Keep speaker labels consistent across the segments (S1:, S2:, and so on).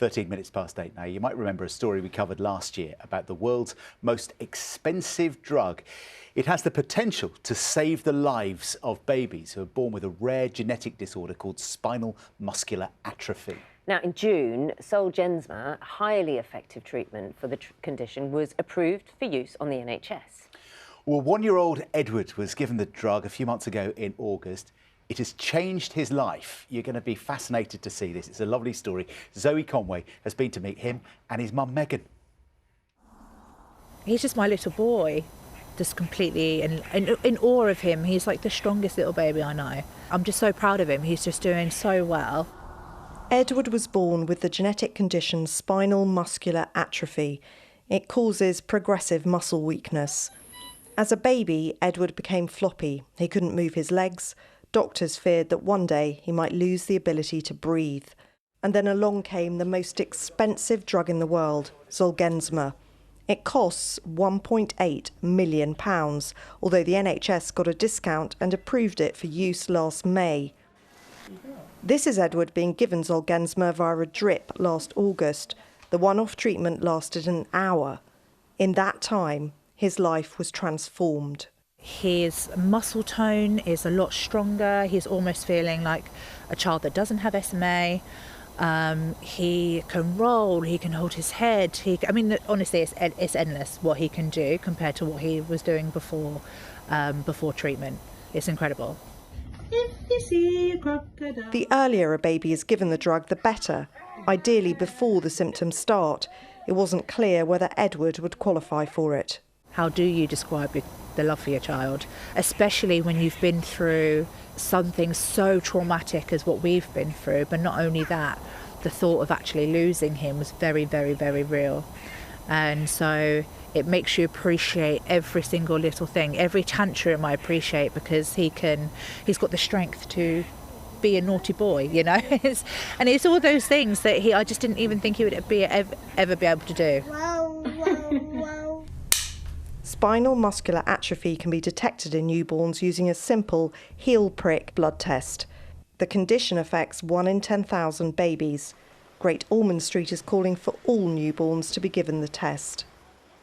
S1: 13 minutes past 8 now. You might remember a story we covered last year about the world's most expensive drug. It has the potential to save the lives of babies who are born with a rare genetic disorder called spinal muscular atrophy.
S2: Now, in June, Zolgensma, a highly effective treatment for the condition, was approved for use on the NHS.
S1: Well, one-year-old Edward was given the drug a few months ago in August. It has changed his life. You're going to be fascinated to see this. It's a lovely story. Zoe Conway has been to meet him and his mum, Megan.
S3: He's just my little boy, just completely in awe of him. He's like the strongest little baby I know. I'm just so proud of him. He's just doing so well.
S4: Edward was born with the genetic condition spinal muscular atrophy. It causes progressive muscle weakness. As a baby, Edward became floppy. He couldn't move his legs. Doctors feared that one day he might lose the ability to breathe. And then along came the most expensive drug in the world, Zolgensma. It costs £1.8 million, although the NHS got a discount and approved it for use last May. This is Edward being given Zolgensma via a drip last August. The one-off treatment lasted an hour. In that time, his life was transformed.
S3: His muscle tone is a lot stronger. He's almost feeling like a child that doesn't have SMA. He can roll, he can hold his head. Honestly, it's endless what he can do compared to what he was doing before treatment. It's incredible.
S4: If you see a crocodile. The earlier a baby is given the drug, the better. Ideally before the symptoms start. It wasn't clear whether Edward would qualify for it.
S3: How do you describe the love for your child, especially when you've been through something so traumatic as what we've been through? But not only that, the thought of actually losing him was very, very, very real. And so it makes you appreciate every single little thing, every tantrum I appreciate, because he's got the strength to be a naughty boy, you know. And it's all those things that I just didn't even think he would ever be able to do.
S4: Spinal muscular atrophy can be detected in newborns using a simple heel prick blood test. The condition affects 1 in 10,000 babies. Great Ormond Street is calling for all newborns to be given the test.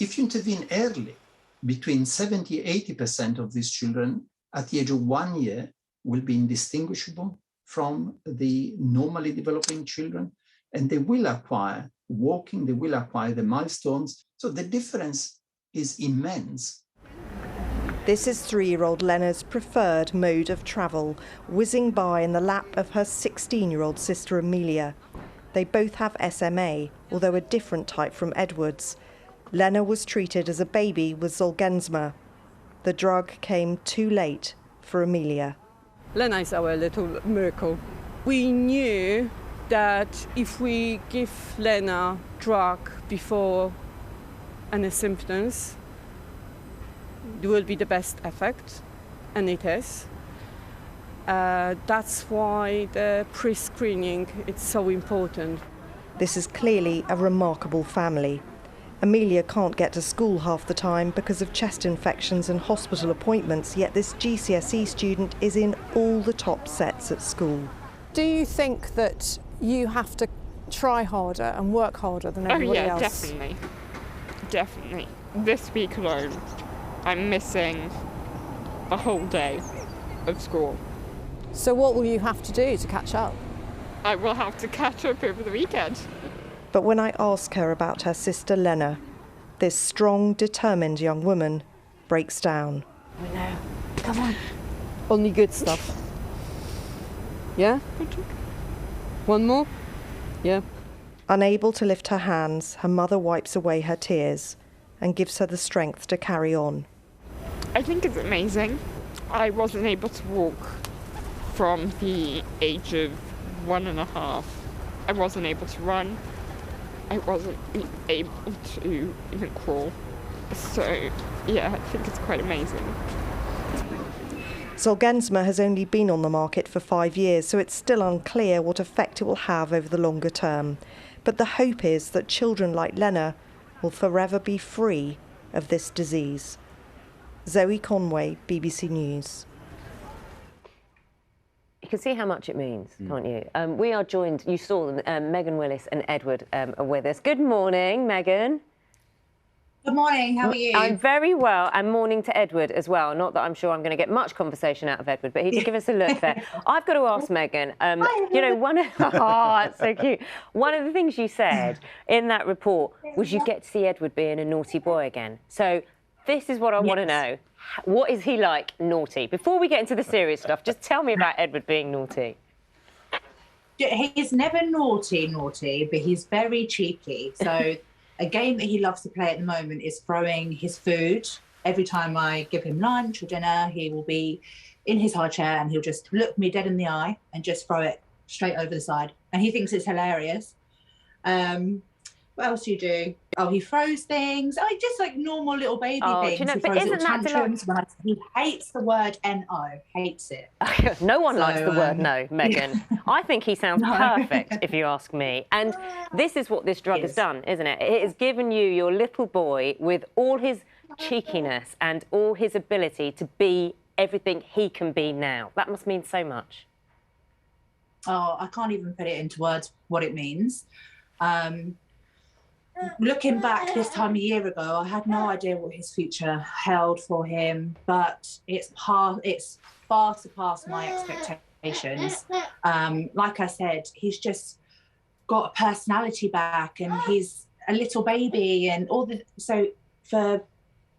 S5: If you intervene early, between 70–80% of these children at the age of 1 year will be indistinguishable from the normally developing children, and they will acquire walking, they will acquire the milestones. So the difference is immense.
S4: This is 3-year-old Lena's preferred mode of travel, whizzing by in the lap of her 16-year-old sister Amelia. They both have SMA, although a different type from Edward's. Lena was treated as a baby with Zolgensma. The drug came too late for Amelia.
S6: Lena is our little miracle. We knew that if we give Lena drug before any symptoms, it will be the best effect, and it is. That's why the pre-screening is so important.
S4: This is clearly a remarkable family. Amelia can't get to school half the time because of chest infections and hospital appointments, yet this GCSE student is in all the top sets at school.
S7: Do you think that you have to try harder and work harder than everybody else?
S8: Oh yeah, definitely. This week alone, I'm missing a whole day of school.
S7: So what will you have to do to catch up?
S8: I will have to catch up over the weekend.
S4: But when I ask her about her sister Lena, this strong, determined young woman breaks down.
S7: I know. Come on.
S6: Only good stuff. Yeah? One more? Yeah.
S4: Unable to lift her hands, her mother wipes away her tears and gives her the strength to carry on.
S8: I think it's amazing. I wasn't able to walk from the age of 1.5. I wasn't able to run. I wasn't able to even crawl. So, yeah, I think it's quite amazing.
S4: Zolgensma has only been on the market for 5 years, so it's still unclear what effect it will have over the longer term. But the hope is that children like Lena will forever be free of this disease. Zoe Conway, BBC News.
S2: can see how much it means, can't you? We are joined, you saw them, Megan Willis and Edward are with us. Good morning, Megan.
S9: Good morning, how are you?
S2: I'm very well, and morning to Edward as well. Not that I'm sure I'm going to get much conversation out of Edward, but he did give us a look there. I've got to ask Megan, you know, it's so cute. One of the things you said in that report was you get to see Edward being a naughty boy again. So this is what I want to know. What is he like naughty? Before we get into the serious stuff, just tell me about Edward being naughty.
S9: He's never naughty, but he's very cheeky. So a game that he loves to play at the moment is throwing his food. Every time I give him lunch or dinner, he will be in his high chair and he'll just look me dead in the eye and just throw it straight over the side. And he thinks it's hilarious. What else do you do? Oh, he throws things. Oh, just like normal little baby things.
S2: Do you know,
S9: he
S2: but
S9: throws
S2: isn't
S9: little
S2: that
S9: tantrums. He hates the word "no." Hates it.
S2: No one likes the word no, Megan. I think he sounds perfect, if you ask me. And this is what this drug has done, isn't it? It has given you your little boy with all his cheekiness and all his ability to be everything he can be now. That must mean so much.
S9: Oh, I can't even put it into words what it means. Looking back this time a year ago, I had no idea what his future held for him, but it's far surpassed my expectations. Like I said, he's just got a personality back, and he's a little baby, and so for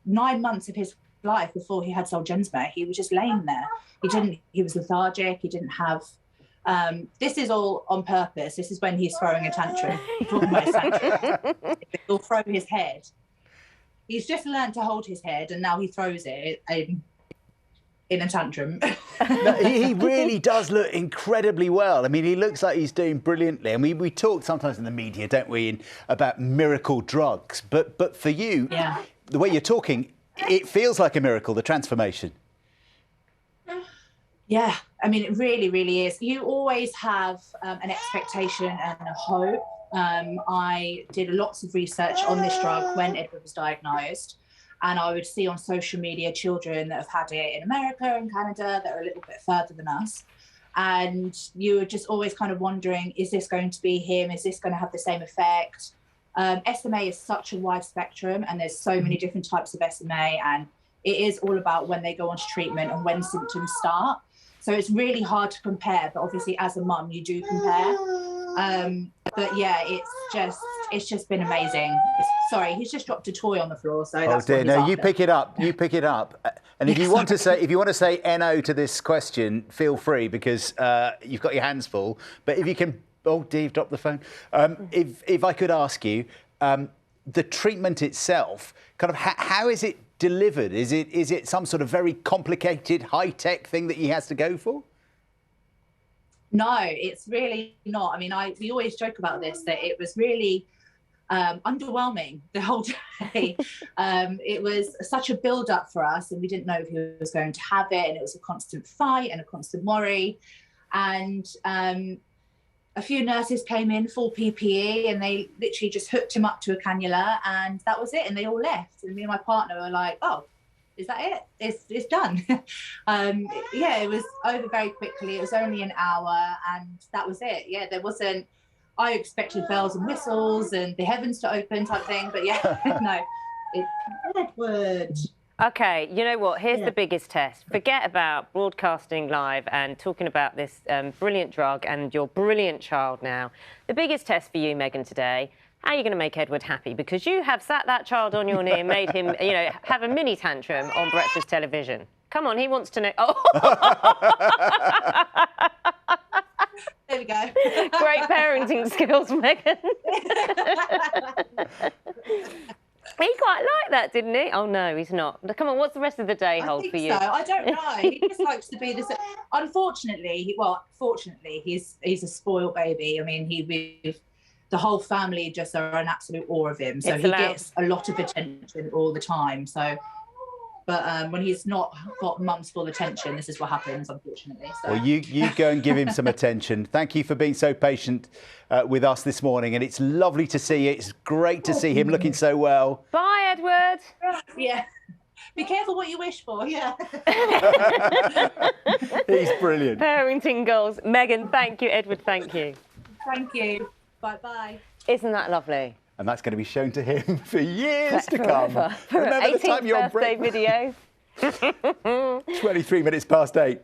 S9: 9 months of his life before he had Zolgensma, he was just laying there. He was lethargic. He didn't have. This is all on purpose. This is when he's throwing a tantrum. He'll throw his head. He's just learned to hold his head, and now he throws it in a tantrum.
S1: No, he really does look incredibly well. I mean, he looks like he's doing brilliantly. I mean, we talk sometimes in the media, don't we, about miracle drugs. But for you, the way you're talking, it feels like a miracle, the transformation.
S9: Yeah, I mean, it really, really is. You always have an expectation and a hope. I did lots of research on this drug when Edward was diagnosed, and I would see on social media children that have had it in America and Canada that are a little bit further than us. And you were just always kind of wondering, is this going to be him? Is this going to have the same effect? SMA is such a wide spectrum, and there's so many different types of SMA, and it is all about when they go on to treatment and when symptoms start. So it's really hard to compare, but obviously as a mum, you do compare. But yeah, it's just been amazing. Sorry, he's just dropped a toy on the floor. So that's
S1: dear, no, you pick it up. You pick it up. And if you want to say no to this question, feel free, because you've got your hands full. But if you can, Dave, drop the phone. If I could ask you, the treatment itself, kind of how is it delivered? Is it some sort of very complicated, high-tech thing that he has to go for?
S9: No, it's really not. I mean, we always joke about this, that it was really underwhelming the whole day. It was such a build-up for us, and we didn't know if he was going to have it, and it was a constant fight and a constant worry. And a few nurses came in, full PPE, and they literally just hooked him up to a cannula, and that was it. And they all left. And me and my partner were like, "Oh, is that it? It's done." Yeah, it was over very quickly. It was only an hour, and that was it. Yeah, there wasn't. I expected bells and whistles and the heavens to open type thing, but yeah, no. Edward.
S2: OK, you know what? Here's the biggest test. Forget about broadcasting live and talking about this brilliant drug and your brilliant child now. The biggest test for you, Megan, today, how are you going to make Edward happy? Because you have sat that child on your knee and made him, you know, have a mini tantrum on breakfast television. Come on, he wants to know. Oh.
S9: There we go.
S2: Great parenting skills, Megan. He quite liked that, didn't he? Oh, no, he's not. Come on, what's the rest of the day hold for you?
S9: I don't know. He just likes to be this. Unfortunately, fortunately, he's a spoiled baby. I mean, the whole family just are in absolute awe of him. So he gets a lot of attention all the time. So, but when he's not got mum's full attention, this is what happens, unfortunately. So.
S1: Well, you go and give him some attention. Thank you for being so patient with us this morning, and it's lovely to see you. It's great to see him looking so well.
S2: Bye, Edward.
S9: Yeah. Be careful what you wish for, yeah.
S1: He's brilliant.
S2: Parenting goals. Megan, thank you. Edward, thank you.
S9: Thank you. Bye-bye.
S2: Isn't that lovely?
S1: And that's going to be shown to him for years to
S2: Forever.
S1: come. Remember the time you're on
S2: birthday
S1: break?
S2: video.
S1: 23 minutes past 8.